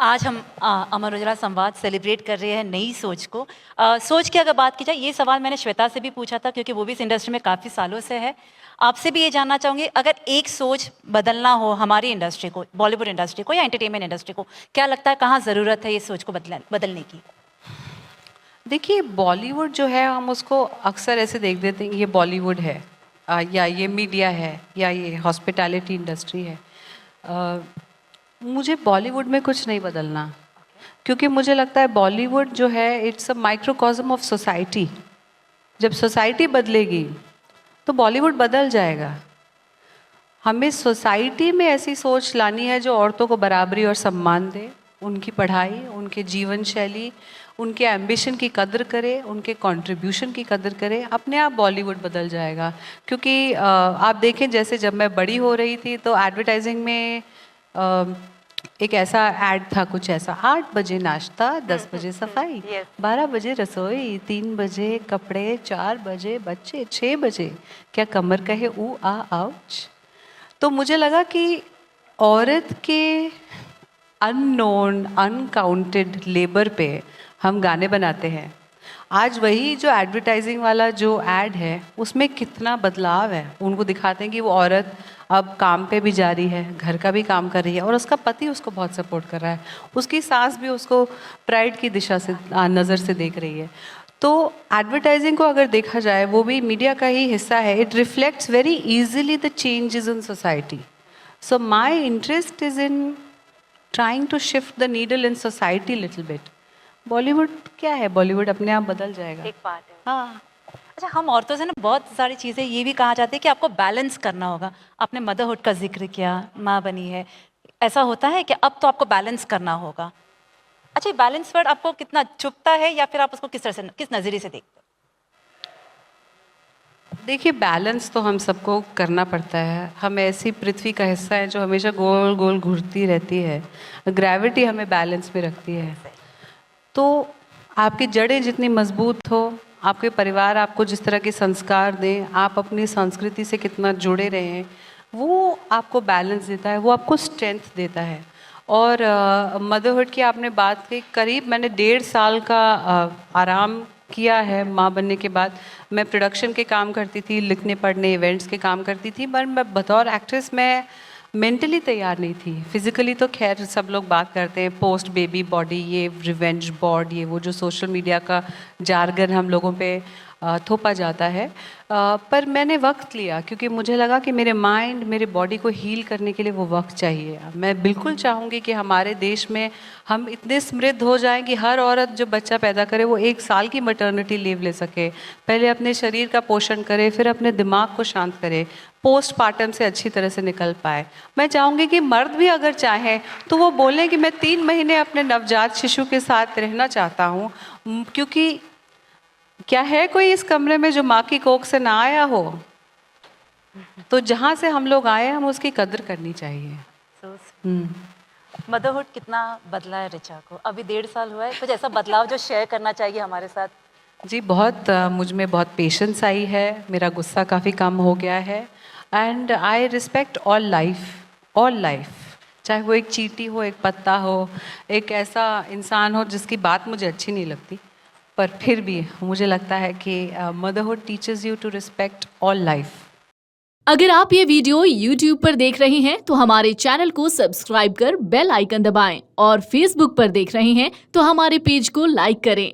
आज हम अमर उजाला संवाद सेलिब्रेट कर रहे हैं नई सोच को। सोच की अगर बात की जाए, ये सवाल मैंने श्वेता से भी पूछा था क्योंकि वो भी इस इंडस्ट्री में काफ़ी सालों से है। आपसे भी ये जानना चाहूँगी, अगर एक सोच बदलना हो हमारी इंडस्ट्री को, बॉलीवुड इंडस्ट्री को या एंटरटेनमेंट इंडस्ट्री को, क्या लगता है कहाँ ज़रूरत है ये सोच को बदलने की? देखिए, बॉलीवुड जो है हम उसको अक्सर ऐसे देख देते हैं, ये बॉलीवुड है या ये मीडिया है या ये हॉस्पिटैलिटी इंडस्ट्री है। मुझे बॉलीवुड में कुछ नहीं बदलना, क्योंकि मुझे लगता है बॉलीवुड जो है इट्स अ माइक्रोकॉस्म ऑफ सोसाइटी। जब सोसाइटी बदलेगी तो बॉलीवुड बदल जाएगा। हमें सोसाइटी में ऐसी सोच लानी है जो औरतों को बराबरी और सम्मान दे, उनकी पढ़ाई, उनके जीवन शैली, उनके एम्बिशन की कदर करे, उनके कंट्रीब्यूशन की कदर करे। अपने आप बॉलीवुड बदल जाएगा। क्योंकि आप देखें, जैसे जब मैं बड़ी हो रही थी तो एडवर्टाइजिंग में एक ऐसा ऐड था, कुछ ऐसा, 8 बजे नाश्ता, 10 बजे सफाई, 12 बजे रसोई, 3 बजे कपड़े, 4 बजे बच्चे, 6 बजे क्या कमर कहे ऊ आ आउच। तो मुझे लगा कि औरत के अननोन अनकाउंटेड लेबर पे हम गाने बनाते हैं। आज वही जो एडवर्टाइजिंग वाला जो ऐड है उसमें कितना बदलाव है। उनको दिखाते हैं कि वो औरत अब काम पे भी जा रही है, घर का भी काम कर रही है और उसका पति उसको बहुत सपोर्ट कर रहा है। उसकी सास भी उसको प्राइड की दिशा से नज़र से देख रही है। तो एडवर्टाइजिंग को अगर देखा जाए, वो भी मीडिया का ही हिस्सा है। It reflects very easily the changes in society. So my interest is in trying to shift the needle in society little bit. Bollywood क्या है, बॉलीवुड अपने आप बदल जाएगा। एक बात है। हाँ। अच्छा, हम औरतों से ना बहुत सारी चीज़ें ये भी कहा जाता है कि आपको बैलेंस करना होगा। आपने मदरहुड का जिक्र किया, माँ बनी है, ऐसा होता है कि अब तो आपको बैलेंस करना होगा। अच्छा, ये बैलेंस वर्ड आपको कितना चुभता है या फिर आप उसको किस तरह से, किस नज़रिए से देखते हो? देखिए, बैलेंस तो हम सबको करना पड़ता है। हम ऐसी पृथ्वी का हिस्सा है जो हमेशा गोल गोल घूरती रहती है। ग्रेविटी हमें बैलेंस में रखती है। तो आपकी जड़ें जितनी मजबूत हो, आपके परिवार आपको जिस तरह के संस्कार दें, आप अपनी संस्कृति से कितना जुड़े रहें, वो आपको बैलेंस देता है, वो आपको स्ट्रेंथ देता है। और मदरहुड की आपने बात की, करीब मैंने 1.5 साल का आराम किया है माँ बनने के बाद। मैं प्रोडक्शन के काम करती थी, लिखने पढ़ने इवेंट्स के काम करती थी, पर मैं बतौर एक्ट्रेस मैं मेंटली तैयार नहीं थी। फिजिकली तो खैर सब लोग बात करते हैं, पोस्ट बेबी बॉडी, ये रिवेंज बॉड, ये वो जो सोशल मीडिया का जार्गन हम लोगों पे थोपा जाता है। पर मैंने वक्त लिया क्योंकि मुझे लगा कि मेरे माइंड, मेरे बॉडी को हील करने के लिए वो वक्त चाहिए। मैं बिल्कुल चाहूँगी कि हमारे देश में हम इतने समृद्ध हो जाएं कि हर औरत जो बच्चा पैदा करे वो 1 साल की मैटरनिटी लीव ले सके। पहले अपने शरीर का पोषण करे, फिर अपने दिमाग को शांत करे, पोस्टपार्टम से अच्छी तरह से निकल पाए। मैं चाहूँगी कि मर्द भी अगर चाहें तो वो बोलें कि मैं 3 महीने अपने नवजात शिशु के साथ रहना चाहता हूँ, क्योंकि क्या है कोई इस कमरे में जो माँ की कोख से ना आया हो? तो जहाँ से हम लोग आए हम उसकी कदर करनी चाहिए। मदरहुड कितना बदला है ऋचा को? अभी 1.5 साल हुआ है, कुछ ऐसा बदलाव जो शेयर करना चाहिए हमारे साथ? जी, बहुत मुझ में बहुत पेशेंस आई है, मेरा गुस्सा काफ़ी कम हो गया है। And I respect all life, चाहे वो एक चींटी हो, एक पत्ता हो, एक ऐसा इंसान हो जिसकी बात मुझे अच्छी नहीं लगती, पर फिर भी मुझे लगता है कि motherhood teaches you to respect all life. अगर आप ये वीडियो YouTube पर देख रहे हैं तो हमारे चैनल को सब्सक्राइब कर बेल आइकन दबाएं और Facebook पर देख रहे हैं तो हमारे पेज को लाइक करें।